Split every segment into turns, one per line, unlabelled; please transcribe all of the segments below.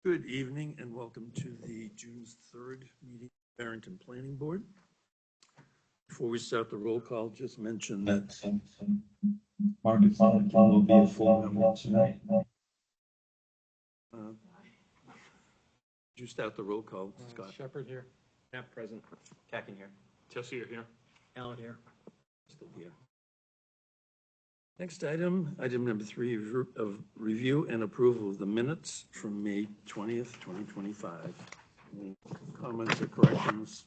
Good evening and welcome to the June 3rd meeting of Barrington Planning Board. Before we start the roll call, just mention that Marcus will be a full member tonight. Did you start the roll call, Scott?
Shepherd here.
Not present. Kacken here.
Jesse, you're here.
Alan here.
Still here. Next item number 3 of review and approval of the minutes from May 20th, 2025. Any comments or corrections?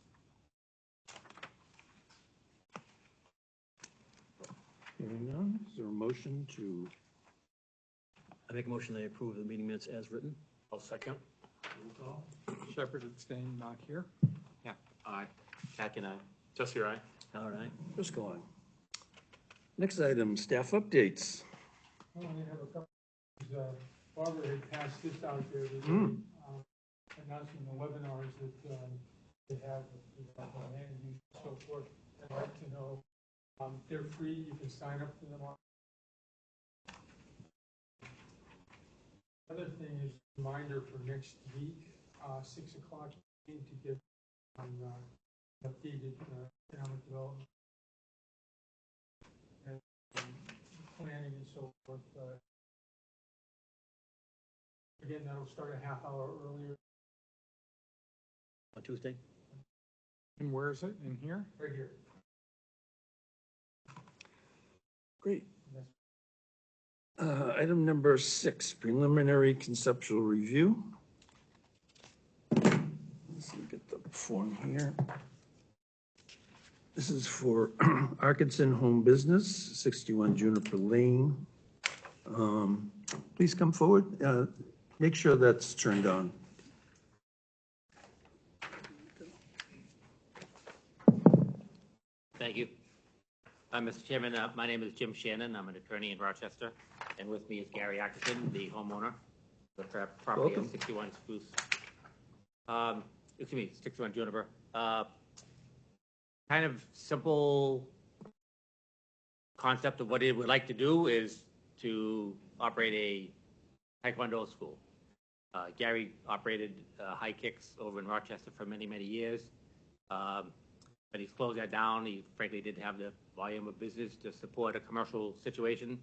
Hearing none, is there a motion to?
I make a motion they approve the meeting minutes as written.
I'll second.
Roll call.
Shepherd abstained, not here.
Yeah. Aye. Kacken, aye.
Jesse, aye.
All right.
Driscoll, aye. Next item, staff updates.
I only have a couple. Barbara had passed this out there today, announcing the webinars that they have with land use and so forth. I'd like to know, they're free, you can sign up for them. Other thing is a reminder for next week, 6 o'clock, to get on updated economic development and planning and so forth. Again, that'll start a half hour earlier.
On Tuesday?
And where is it? In here?
Right here.
Great. Item number 6, preliminary conceptual review. Let's look at the form here. This is for Arkansas Home Business, 61 Juniper Lane. Please come forward. Make sure that's turned on.
Thank you. Mr. Chairman, my name is Jim Shannon. I'm an attorney in Rochester, and with me is Gary Atkinson, the homeowner, the property
Welcome.
of 61 Spruce. 61 Juniper. Kind of simple concept of what it would like to do is to operate a Taekwondo school. Gary operated high kicks over in Rochester for many, many years. But he's closed that down. He frankly didn't have the volume of business to support a commercial situation.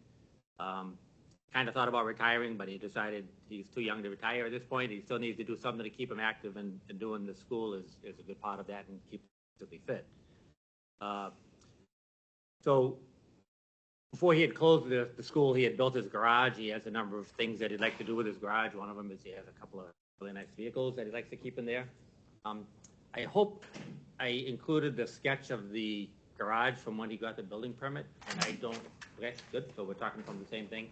Kind of thought about retiring, but he decided he's too young to retire at this point. He still needs to do something to keep him active, and doing the school is a good part of that and keep him physically fit. So before he had closed the school, he had built his garage. He has a number of things that he'd like to do with his garage. One of them is he has a couple of really nice vehicles that he likes to keep in there. I hope I included the sketch of the garage from when he got the building permit, and I don't. Okay, good. So we're talking from the same thing.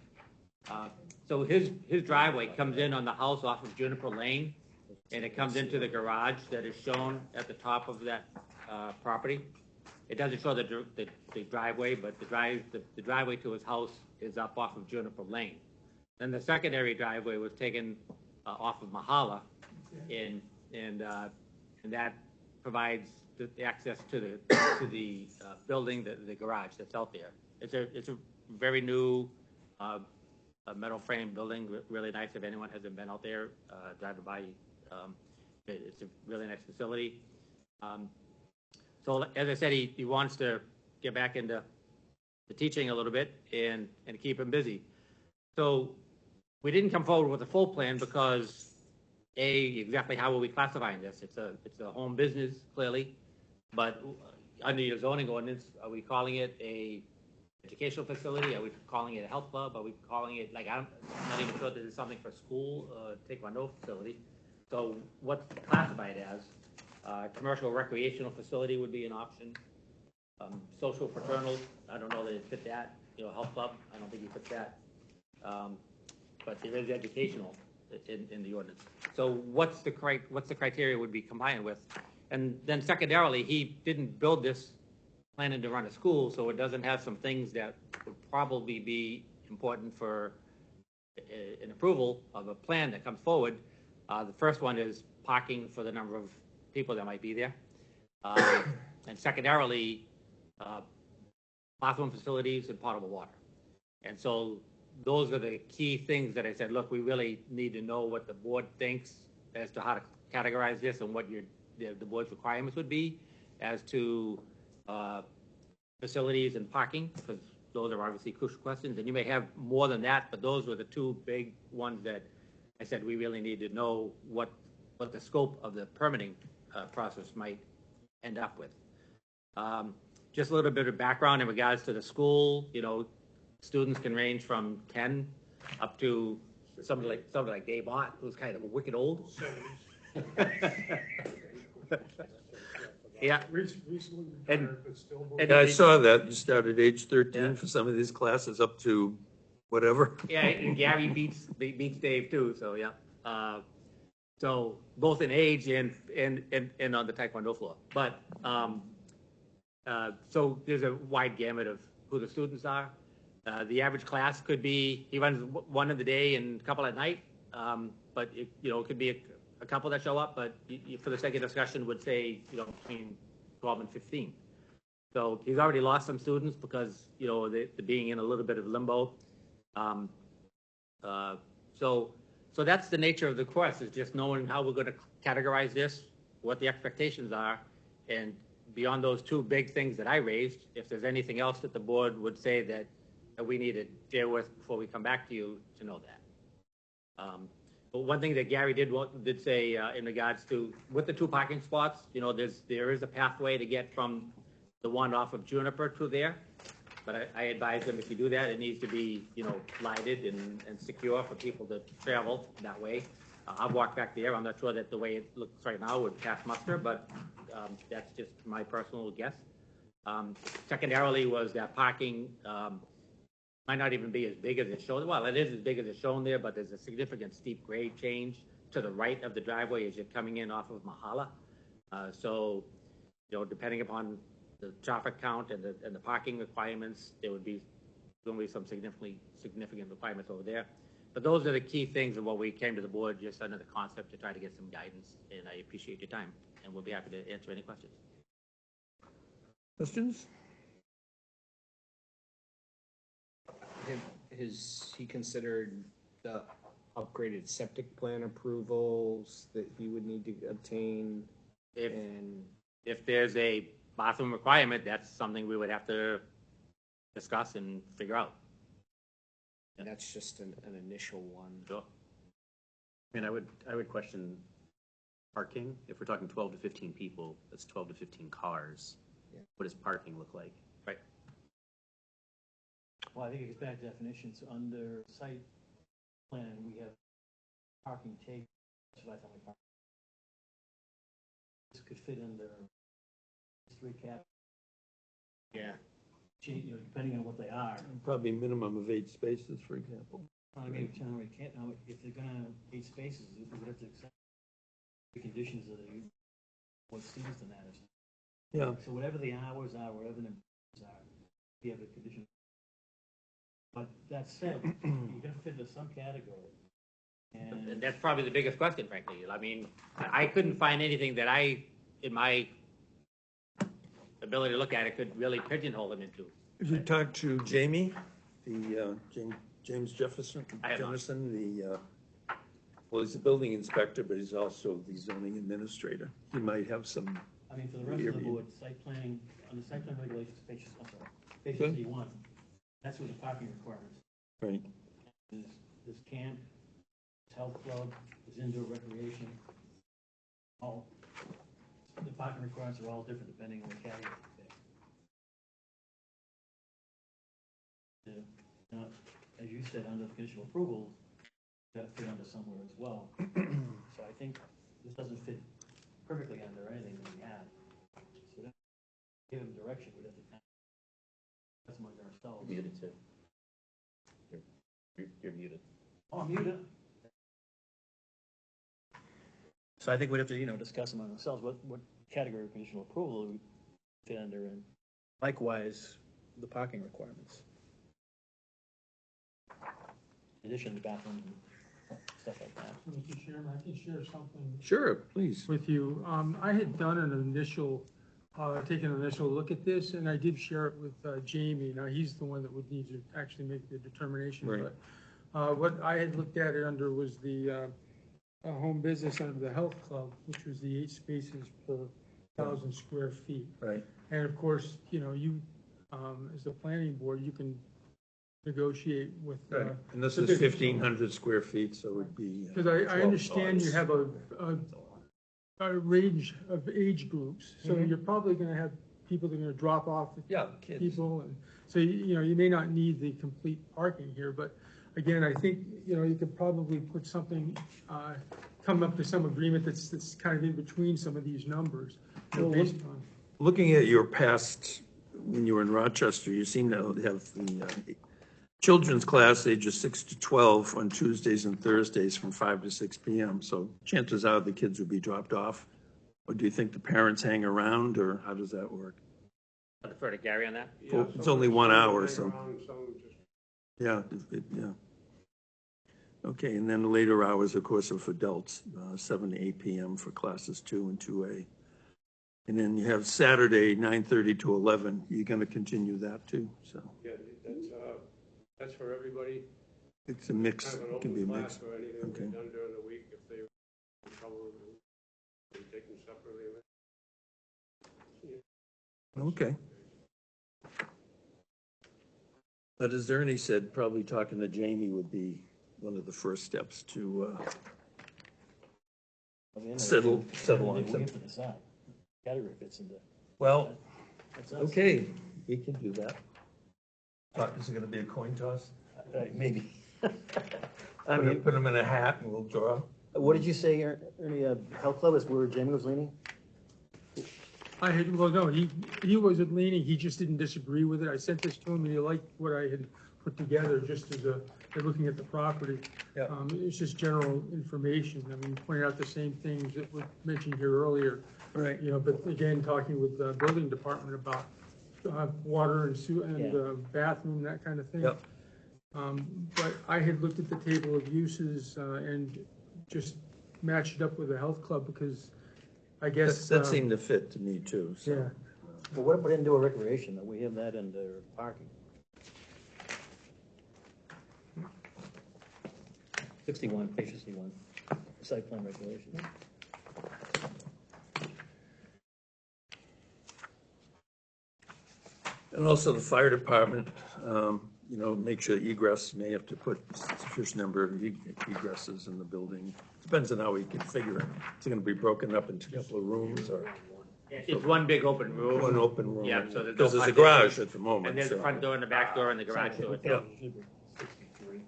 So his driveway comes in on the house off of Juniper Lane, and it comes into the garage that is shown at the top of that property. It doesn't show the driveway, but the driveway to his house is up off of Juniper Lane. Then the secondary driveway was taken off of Mahala, and that provides the access to the building, the garage that's out there. It's a very new a metal frame building, really nice. If anyone hasn't been out there, driving by, it's a really nice facility. So as I said, he wants to get back into the teaching a little bit and keep him busy. So we didn't come forward with a full plan because exactly how are we classifying this? It's a home business, clearly, but under your zoning ordinance, are we calling it a educational facility? Are we calling it a health club? Are we calling it, like, I'm not even sure that it's something for school, Taekwondo facility. So what's classified as? Commercial recreational facility would be an option. Social fraternal, I don't know that it fit that. Health club, I don't think you fit that. But there is educational in the ordinance. So what's the criteria would be combined with? And then secondarily, he didn't build this planning to run a school, so it doesn't have some things that would probably be important for an approval of a plan that comes forward. The first one is parking for the number of people that might be there. And secondarily, bathroom facilities and potable water. And so those are the key things that I said, look, we really need to know what the board thinks as to how to categorize this and what the board's requirements would be as to facilities and parking, because those are obviously crucial questions. And you may have more than that, but those were the two big ones that I said we really need to know what the scope of the permitting process might end up with. Just a little bit of background in regards to the school. Students can range from 10 up to somebody like Dave Ott, who's kind of wicked old. Yeah.
Recently
And-
retired, but still.
Yeah, I saw that. You started age 13 for some of these classes up to whatever.
Yeah, and Gary beats Dave too, so yeah. So both in age and on the Taekwondo floor. But, so there's a wide gamut of who the students are. The average class could be, he runs one in the day and a couple at night. But it could be a couple that show up, but for the sake of discussion would say, between 12 and 15. So he's already lost some students because, they're being in a little bit of limbo. So that's the nature of the course, is just knowing how we're going to categorize this, what the expectations are, and beyond those two big things that I raised, if there's anything else that the board would say that we need to deal with before we come back to you, to know that. But one thing that Gary did say in regards to, with the two parking spots, there is a pathway to get from the one off of Juniper to there. But I advise them, if you do that, it needs to be, lighted and secure for people to travel that way. I'll walk back there. I'm not sure that the way it looks right now would pass muster, but that's just my personal guess. Secondarily was that parking might not even be as big as it's shown. Well, it is as big as it's shown there, but there's a significant steep grade change to the right of the driveway as you're coming in off of Mahala. So, depending upon the traffic count and the parking requirements, there would be going to be some significant requirements over there. But those are the key things of what we came to the board just under the concept to try to get some guidance. And I appreciate your time, and we'll be happy to answer any questions.
Questions?
Has he considered the upgraded septic plan approvals that he would need to obtain?
If there's a bathroom requirement, that's something we would have to discuss and figure out.
And that's just an initial one.
Sure.
I mean, I would question parking. If we're talking 12 to 15 people, that's 12 to 15 cars.
Yeah.
What does parking look like?
Right.
Well, I think it gets back to definitions. Under site plan, we have parking tape. That's what I thought we parked. This could fit under 3 cap.
Yeah.
Depending on what they are.
Probably minimum of 8 spaces, for example.
I mean, if they're gonna 8 spaces, we would have to accept the conditions of what students and that is.
Yeah.
So whatever the hours are, whatever the are, we have a condition. But that said, you gotta fit into some category.
And that's probably the biggest question, frankly. I mean, I couldn't find anything that in my ability to look at it, could really pigeonhole them into.
If you talk to Jamie, James Jefferson,
I have not.
well, he's the building inspector, but he's also the zoning administrator. He might have some.
I mean, for the rest of the board, site planning, on the site plan regulations, pages C1, that's what the parking requirements.
Right.
There's camp, there's health club, there's indoor recreation. All, the parking requirements are all different depending on the category. Now, as you said, under the conditional approval, that fit under somewhere as well. So I think this doesn't fit perfectly under anything that we have. So that, give them direction, we'd have to kind of, that's among ourselves.
You're muted too. You're muted.
Oh, I'm muted. So I think we'd have to, discuss among ourselves what category of conditional approval we fit under, and likewise, the parking requirements. In addition to bathrooms and stuff like that.
Mr. Chairman, I can share something
Sure, please.
with you. I had done an initial taken an initial look at this, and I did share it with Jamie. Now, he's the one that would need to actually make the determination.
Right.
But what I had looked at it under was the home business under the health club, which was the 8 spaces per 1,000 square feet.
Right.
And of course, you know, you, as the planning board, you can negotiate with.
Right, and this
the
is
business
1,500 square feet, so it would be.
Because I
12
understand you
cars.
have a range of age groups, so
Mhm.
you're probably gonna have people that are gonna drop off
Yeah, kids.
people, and so, you know, you may not need the complete parking here, but again, I think, you know, you could probably put something, come up to some agreement that's kind of in between some of these numbers, you know, based on.
Looking at your past, when you were in Rochester, you seem to have the children's class ages 6 to 12 on Tuesdays and Thursdays from 5 to 6 p.m. So chances are the kids would be dropped off. Or do you think the parents hang around, or how does that work?
I'll defer to Gary on that.
Well, it's only 1 hour, so. Yeah, yeah. Okay, and then the later hours, of course, are for adults, 7 to 8 p.m. for classes 2 and 2A. And then you have Saturday, 9:30 to 11. You're going to continue that too, so.
Yeah, that's for everybody.
It's a mix,
Kind of an
it can be a
open
mix.
class or anything
Okay.
done during the week if they in trouble, they take them separately.
Okay. But as Ernie said, probably talking to Jamie would be one of the first steps to settle on
We
some.
have to decide. Category fits into.
Well,
That's us.
okay, we can do that. Is it going to be a coin toss?
Maybe. I
Put
mean,
them in a hat and we'll draw.
what did you say, Ernie, health club is where Jamie was leaning?
I had, well, no, he wasn't leaning, he just didn't disagree with it. I sent this to him and he liked what I had put together just as looking at the property.
Yeah.
It's just general information. I mean, pointed out the same things that were mentioned here earlier.
Right.
You know, but again, talking with the building department about water and sewer and
Yeah.
bathroom, that kind of thing.
Yep.
But I had looked at the table of uses and just matched it up with the health club because I guess.
That seemed to fit to me too, so.
Yeah.
Well, what about indoor recreation, though? We have that under parking. 61, page 61, site plan regulation.
And also the fire department, you know, make sure egress, may have to put sufficient number of egresses in the building. Depends on how we configure it. Is it going to be broken up into a couple of rooms or
It's one big open room.
one open room?
Yeah, so there's no
Because there's a
front door.
garage at the moment.
And there's a
so-
front door and the back door and the garage door.
Yeah.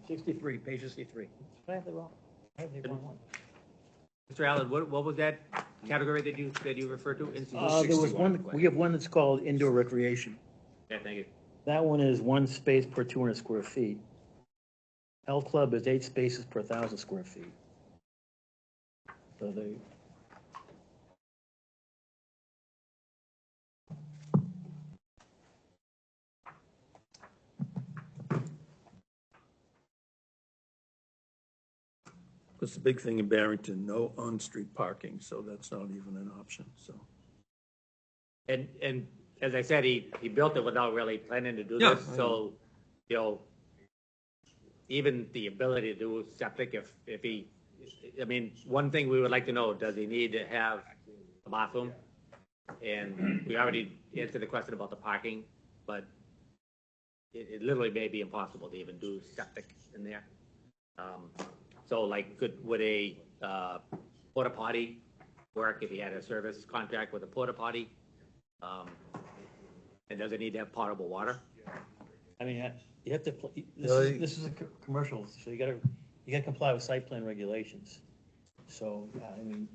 63, page 63. I have the wrong one.
Mr. Allen, what was that category that you referred to?
There was one, we have one that's called indoor recreation.
Yeah, thank you.
That one is 1 space per 200 square feet. Health club is 8 spaces per 1,000 square feet. So they.
Because the big thing in Barrington, no on-street parking, so that's not even an option, so.
And as I said, he built it without really planning to do
Yeah,
this,
I
so, you know, even the ability to do septic, if he, I mean, one thing we would like to know, does he need to have a bathroom? And we already answered the question about the parking, but it literally may be impossible to even do septic in there. So like, would a porta potty work if he had a service contract with a porta potty? And does it need to have potable water?
I mean, you have to,
Really?
this is a commercial, so you gotta comply with site plan regulations. So, I mean.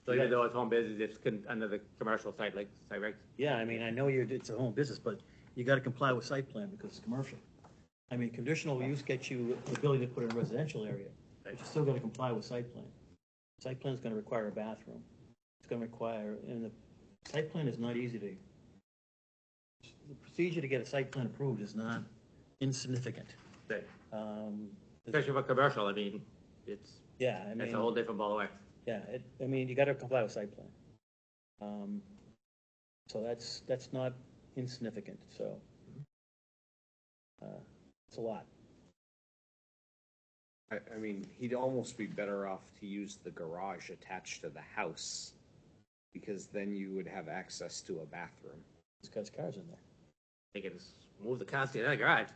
So even though it's home business, it's under the commercial site, like, site regs?
Yeah, I mean, I know it's a home business, but you gotta comply with site plan because it's commercial. I mean, conditional use gets you the ability to put in a residential area, but you still gotta comply with site plan. Site plan is gonna require a bathroom. It's gonna require, and the site plan is not easy to, the procedure to get a site plan approved is not insignificant.
Right.
Um,
Especially for commercial, I mean, it's a whole
mean,
different ball of wax.
yeah, I mean, you gotta comply with site plan. So that's not insignificant, so. It's a lot.
I mean, he'd almost be better off to use the garage attached to the house, because then you would have access to a bathroom.
It's got his cars in there.
They can just move the cars to the garage.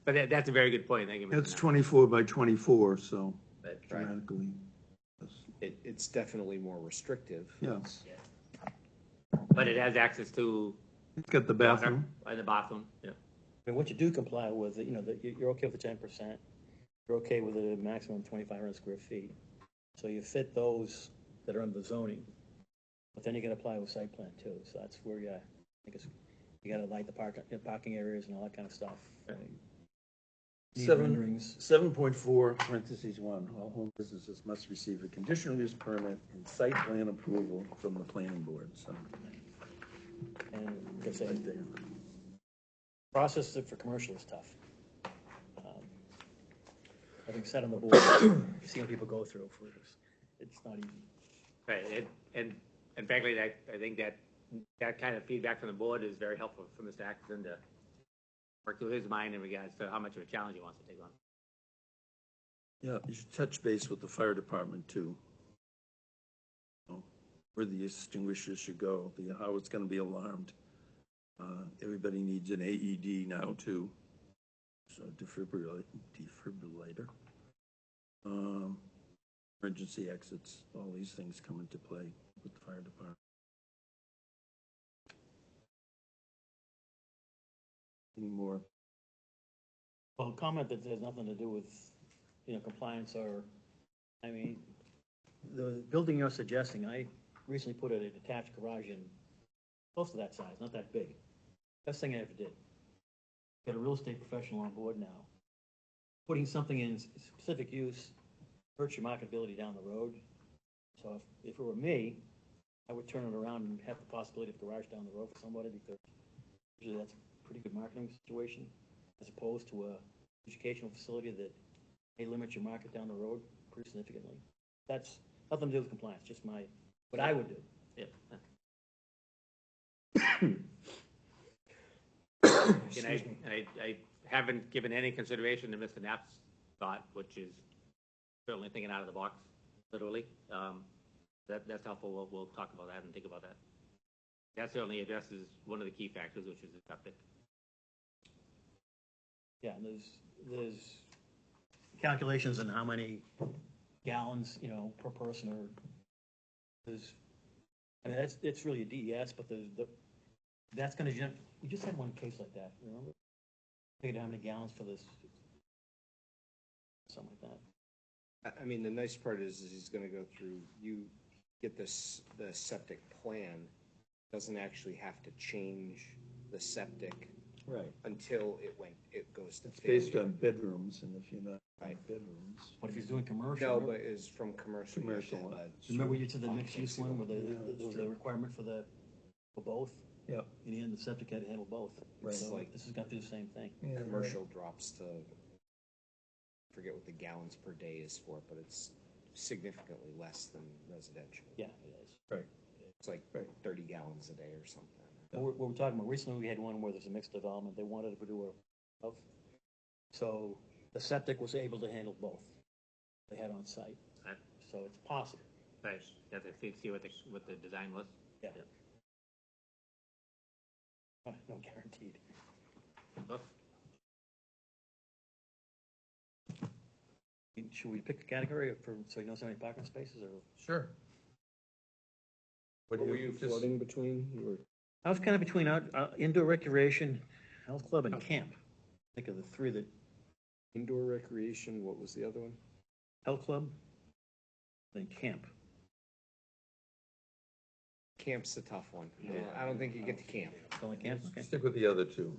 But that's a very good point. Thank you, Mr.
It's
Knapp.
24 by 24, so
But-
dramatically.
It's definitely more restrictive.
Yeah,
But it has access to
it's got the
water
bathroom.
and the bathroom, yeah.
I mean, what you do comply with, you know, you're okay with the 10%, you're okay with a maximum of 2,500 square feet. So you fit those that are under the zoning, but then you can apply with site plan too. So that's where I think you gotta light the parking areas and all that kind of stuff. Need renderings.
7.4, parentheses 1, all home businesses must receive a conditional use permit and site plan approval from the planning board, so.
And like I said, the process for commercial is tough. Having sat on the board, seeing people go through for this, it's not easy.
Right, and frankly, I think that kind of feedback from the board is very helpful for Mr. Atkinson to work through his mind in regards to how much of a challenge he wants to take on.
Yeah, you should touch base with the fire department too. You know, where the extinguishers should go, how it's gonna be alarmed. Everybody needs an AED now too, so defibrillator. Emergency exits, all these things come into play with the fire department. Any more?
Well, comment that there's nothing to do with, you know, compliance or, I mean, the building you're suggesting, I recently put a detached garage in close to that size, not that big. Best thing I ever did. Got a real estate professional on board now. Putting something in specific use hurts your marketability down the road. So if it were me, I would turn it around and have the possibility of garage down the road for somebody, because usually that's a pretty good marketing situation, as opposed to a educational facility that may limit your market down the road pretty significantly. That's nothing to do with compliance, just what I would do.
Yeah. And I haven't given any consideration to Mr. Knapp's thought, which is certainly thinking out of the box, literally. That's helpful. We'll talk about that and think about that. That certainly addresses one of the key factors, which is the septic.
Yeah, and there's calculations on how many gallons, you know, per person, or I mean, it's really a DES, but that's gonna we just had one case like that, remember? Figured out how many gallons for this, something like that.
I mean, the nice part is he's gonna go through, you get the septic plan, doesn't actually have to change the septic
Right.
until it goes to
It's based
failure.
on bedrooms, and if you're not in
Right.
bedrooms.
What if he's doing commercial?
No, but it's from commercial. you have to
Commercial.
have a-
Remember you said the mixed use one, where
Yeah,
there
that's
was a
true.
requirement for both?
Yep.
In the end, the septic had to handle both.
Right.
So
Like-
this has got to do the same thing.
Yeah, right.
Commercial drops to, I forget what the gallons per day is for, but it's significantly less than residential.
Yeah, it is.
Right.
It's like
Right.
30 gallons a day or something.
What we're talking about, recently we had one where there's a mixed development, they wanted to do both. So the septic was able to handle both. They had on site,
Right.
so it's possible.
Right. You have to see what the design was.
Yeah. No guaranteed.
Oh,
Should we pick a category so he knows how many parking spaces, or?
Sure.
What were you floating between? You were
I was kind of between indoor recreation, health club, and camp. Think of the three that,
indoor recreation, what was the other one?
health club, then camp.
Camp's a tough one. I don't think you get to camp.
It's only camp, okay.
Stick with the other two.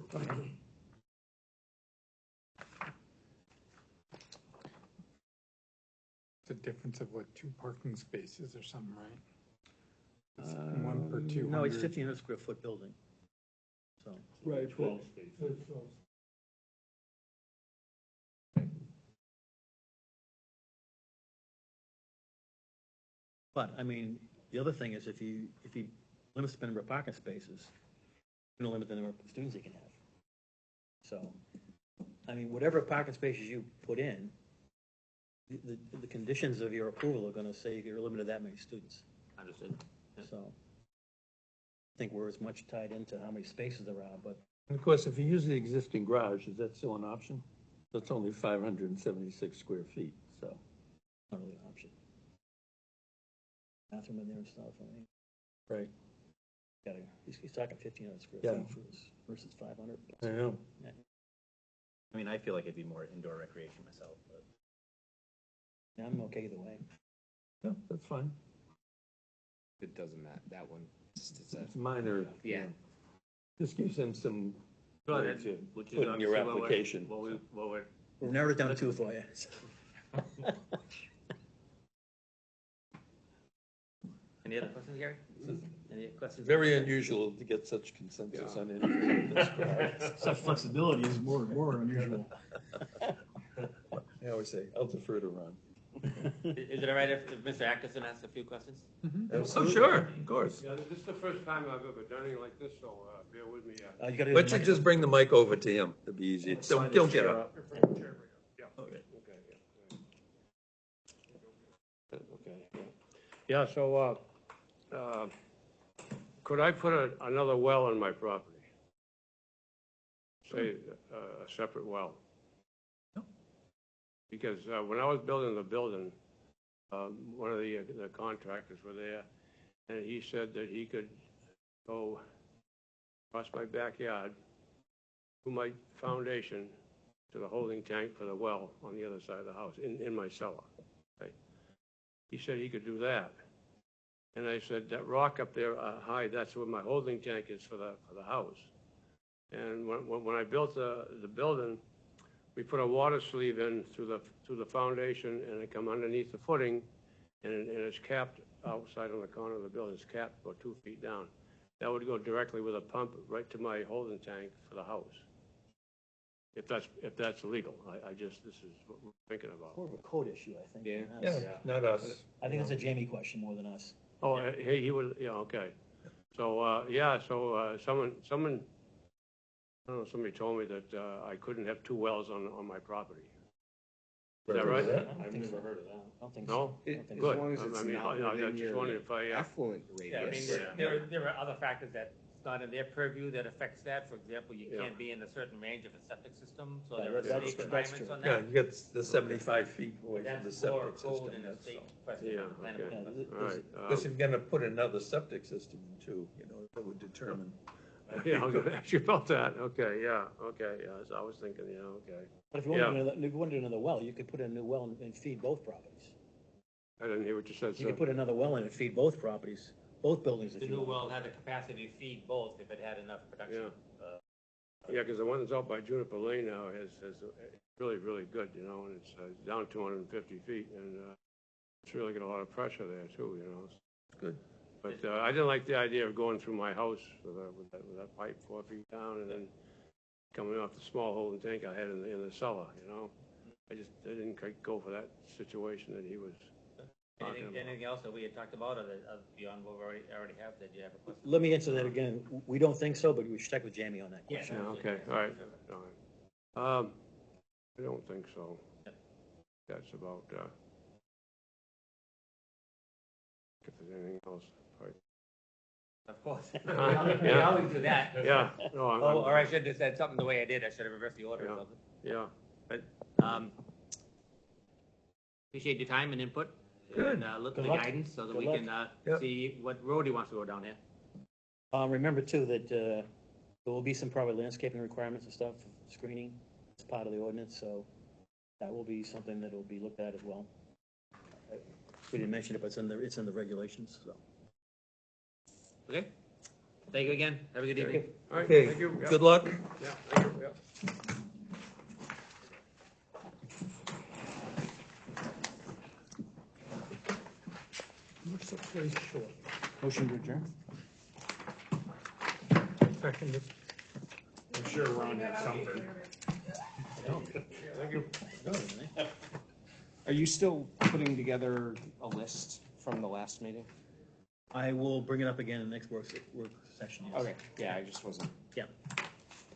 It's a difference of what, 2 parking spaces or something, right? It's one per 200.
No, it's 1,500 square foot building, so.
Right.
12 spaces.
So
But, I mean, the other thing is if he limits the number of parking spaces, you're gonna limit the number of students you can have. So, I mean, whatever parking spaces you put in, the conditions of your approval are gonna say you're limited to that many students.
Understood.
So, I think we're as much tied into how many spaces there are, but
And of course, if you use the existing garage, is that still an option? That's only 576 square feet, so.
not really an option. Bathroom in there and stuff, I mean,
Right.
he's talking 1,500 square
Yeah.
feet versus 500.
I know.
I mean, I feel like it'd be more indoor recreation myself, but.
Yeah, I'm okay either way.
Yeah, that's fine.
It doesn't matter, that one, it's a,
It's minor.
yeah.
Just gives them some.
Go
way
ahead.
to
Which is
put in your
obviously what we're-
application.
What we're,
We've narrowed it down to 2 for you.
any other questions, Gary? Any questions?
Very unusual to get such consensus on anything of this size.
Such flexibility is more unusual.
I always say, I'll defer to Ron.
Is it all right if Mr. Atkinson asks a few questions?
Oh, sure, of course.
Yeah, this is the first time I've ever done anything like this, so bear with me.
You gotta
Why don't you just bring the mic over to him? It'll be easy. Don't get up.
Yeah.
Okay.
Okay. Yeah, so, could I put another well on my property? Say, a separate well? Because when I was building the building, one of the contractors were there, and he said that he could go across my backyard to my foundation to the holding tank for the well on the other side of the house, in my cellar. Okay? He said he could do that. And I said, that rock up there high, that's where my holding tank is for the house. And when I built the building, we put a water sleeve in through the foundation, and it come underneath the footing, and it's capped outside on the corner of the building. It's capped about 2 feet down. That would go directly with a pump right to my holding tank for the house. If that's legal, this is what we're thinking about.
More of a code issue, I think.
Yeah.
than us.
Yeah, not us.
I think it's a Jamie question more than us.
Oh, he would, yeah, okay. So, someone, I don't know, somebody told me that I couldn't have 2 wells on my property. Is that right?
I've never heard of that. I don't think so.
No?
I don't think
Good.
so.
long as it's
I mean,
not
I
within
just
your
wondered if I,
affluent
Yeah, I mean,
radius.
there are other factors that's not in their purview that affects that. For example, you
Yeah.
can't be in a certain range of a septic system, so
Yeah,
there are
that's
state
true. That's
requirements on
Yeah,
that.
you get the 75 feet away from the
That's more
septic
code
system.
and a
that's
state
all.
question.
Yeah,
from the planning
okay.
board.
Yeah,
all right.
Because if you're gonna put another septic system in too, that would determine.
Yeah, I was gonna ask you about that. Okay, yeah, so I was thinking, yeah, okay.
But if you wanted to do another well, you could put in a new well and feed both properties.
I didn't hear what you said,
You
sir.
could put another well in and feed both properties, both buildings if
The
you
new
want.
well had the capacity to feed both if it had enough production.
Yeah, because the one that's out by Juniper Lane now is really, really good, and it's down 250 feet, and it's really got a lot of pressure there too,
Good.
But I didn't like the idea of going through my house with that pipe 4 feet down and then coming off the small holding tank I had in the cellar, I didn't quite go for that situation that he was talking about.
Anything else that we had talked about, or beyond what we already have, that you have a question?
Let me answer that again. We don't think so, but we should check with Jamie on that
Yeah.
question.
Yeah, okay, all right. I don't think so. That's about, if there's anything else. All right.
Of course.
Yeah.
We always do that.
Yeah, no,
Oh, or I should have said something the way I did. I should have reversed the order or
Yeah.
something.
yeah.
But, appreciate your time and input.
Good.
And, look for
Good
the
luck.
guidance so that
Good
we
luck.
can,
Yep.
see what road he wants to go down here.
Remember too that there will be some probably landscaping requirements and stuff, screening as part of the ordinance, so that will be something that will be looked at as well. We didn't mention it, but it's in the regulations, so.
Okay? Thank you again. Have a good evening.
All right,
Okay,
thank you. Yeah.
good luck.
Yeah, thank you, yeah.
Looks a place short.
Motion to adjourn?
Second,
I'm sure Ron had something.
Thank you.
Are you still putting together a list from the last meeting?
I will bring it up again in the next work session, yes.
Okay, yeah, I just wasn't
Yeah.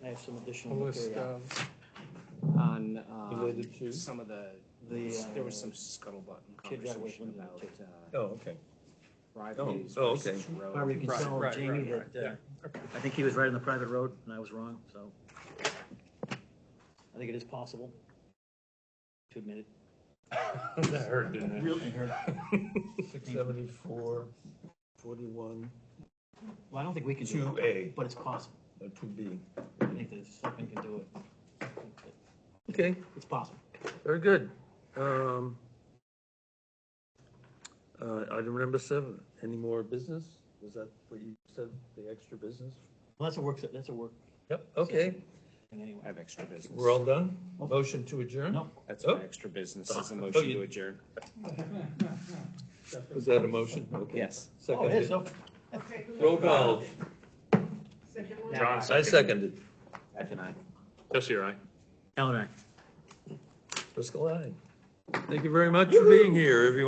I have some
A
additional
list
material.
of,
on,
Related to?
some of the, there was some scuttlebutt and
Kid driveway
conversation
limited
about,
to-
Oh, okay.
driveways
Oh,
versus
okay.
roads.
Barbara, you can tell
Right,
Jamie
right,
that,
right,
I think he was right on the private road and I was wrong, so. I think it is possible to admit it.
That hurt, didn't it?
It hurt.
674, 41,
Well, I don't think we can do it,
2A,
but it's possible.
2B.
I think that something can do it. I think that
Okay,
It's possible.
very good. Item number 7, any more business? Was that what you said, the extra business?
Well, that's a work
Yep, okay.
thing anyway.
I have extra business.
We're all done? Motion to adjourn?
No,
That's
Oh.
my extra business, is a
Oh,
motion
you-
to adjourn.
Was that a motion? Okay.
Yes.
oh, it is,
Seconded.
okay.
Roll call.
John,
I seconded.
F and I.
Jesse, right?
Ellen, aye.
Driscoll, aye. Thank you very much for being here, everyone.